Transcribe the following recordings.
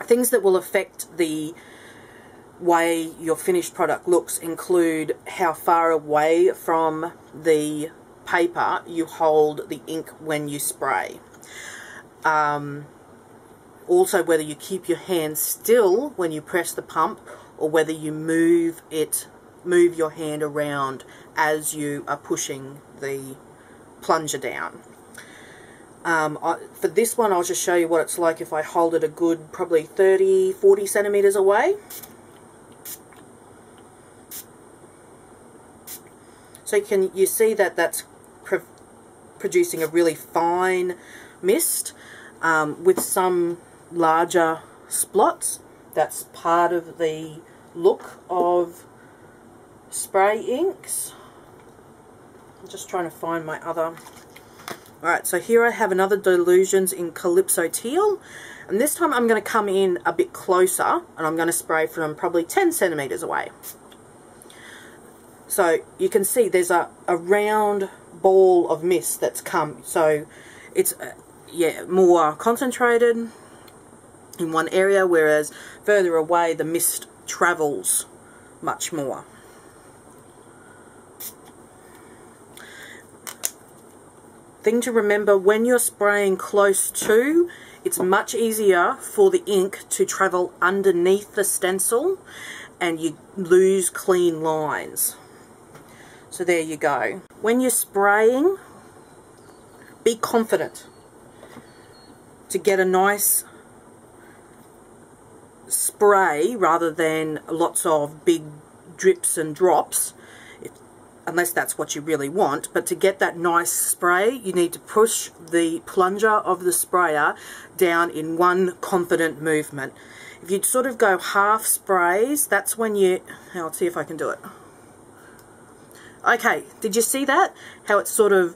Things that will affect the way your finished product looks include how far away from the paper you hold the ink when you spray. Also, whether you keep your hand still when you press the pump, or whether you move your hand around as you are pushing the plunger down. For this one, I'll just show you what it's like if I hold it a good probably 30-40 centimeters away. So you see that that's producing a really fine mist with some larger splots. That's part of the look of spray inks. I'm just trying to find my other. Alright, so here I have another Dylusions in Calypso Teal, and this time I'm going to come in a bit closer and I'm going to spray from probably 10 centimeters away. So you can see there's a round ball of mist that's come, so it's more concentrated in one area, whereas further away the mist travels much more. Thing to remember, when you're spraying close to, it's much easier for the ink to travel underneath the stencil and you lose clean lines. So there you go. When you're spraying, be confident to get a nice spray rather than lots of big drips and drops, unless that's what you really want. But to get that nice spray, you need to push the plunger of the sprayer down in one confident movement. If you sort of go half sprays, that's when let's see if I can do it. Okay, did you see that? How it sort of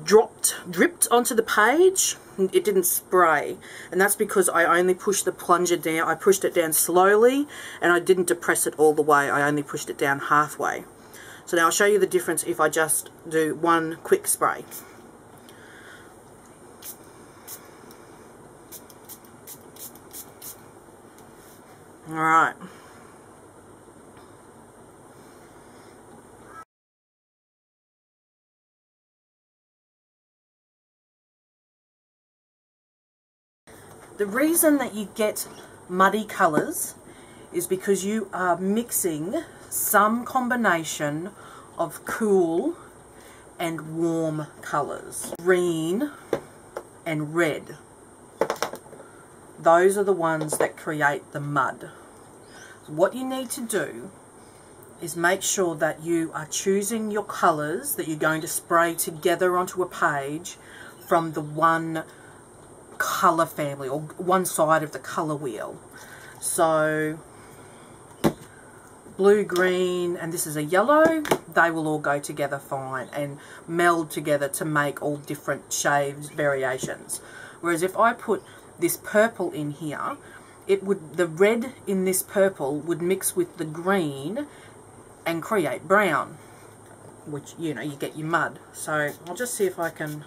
dripped onto the page? It didn't spray, and that's because I only pushed the plunger down. I pushed it down slowly and I didn't depress it all the way. I only pushed it down halfway. So now I'll show you the difference if I just do one quick spray. Alright. The reason that you get muddy colours is because you are mixing some combination of cool and warm colours. Green and red. Those are the ones that create the mud. What you need to do is make sure that you are choosing your colours that you're going to spray together onto a page from the one colour family, or one side of the colour wheel. So blue, green, and this is a yellow, they will all go together fine and meld together to make all different shades, variations. Whereas if I put this purple in here, the red in this purple would mix with the green and create brown, which, you know, you get your mud. So I'll just see if I can.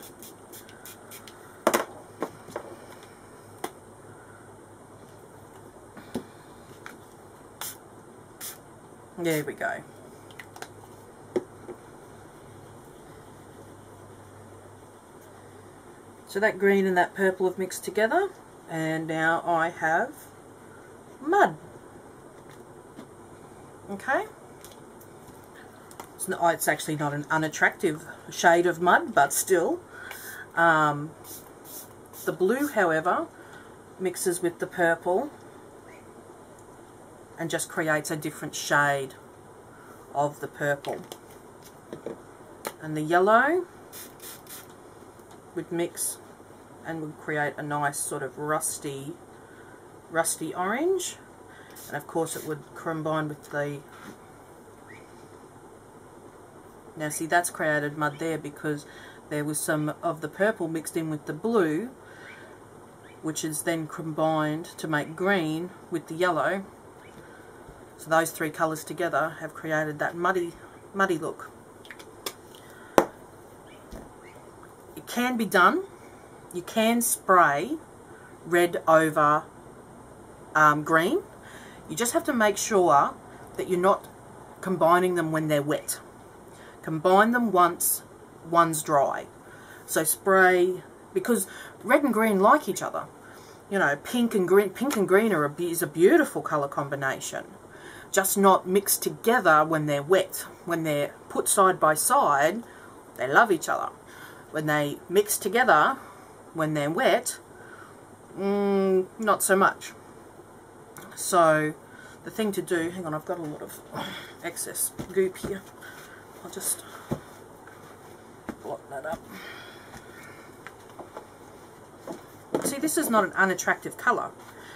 There we go. So that green and that purple have mixed together, and now I have mud. Okay? It's actually not an unattractive shade of mud, but still. The blue, however, mixes with the purple and just creates a different shade of the purple. And the yellow would mix and would create a nice sort of rusty orange. And of course it would combine with the... Now see, that's created mud there because there was some of the purple mixed in with the blue, which is then combined to make green with the yellow. So those three colours together have created that muddy look. It can be done. You can spray red over green. You just have to make sure that you're not combining them when they're wet. Combine them once one's dry. So spray, because red and green like each other. You know, pink and green is a beautiful colour combination. Just not mixed together when they're wet. When they're put side by side, they love each other. When they mix together, when they're wet, not so much. So the thing to do, hang on, I've got a lot of excess goop here. I'll just blot that up. See, this is not an unattractive colour,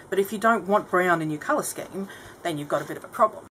but if you don't want brown in your colour scheme, then you've got a bit of a problem.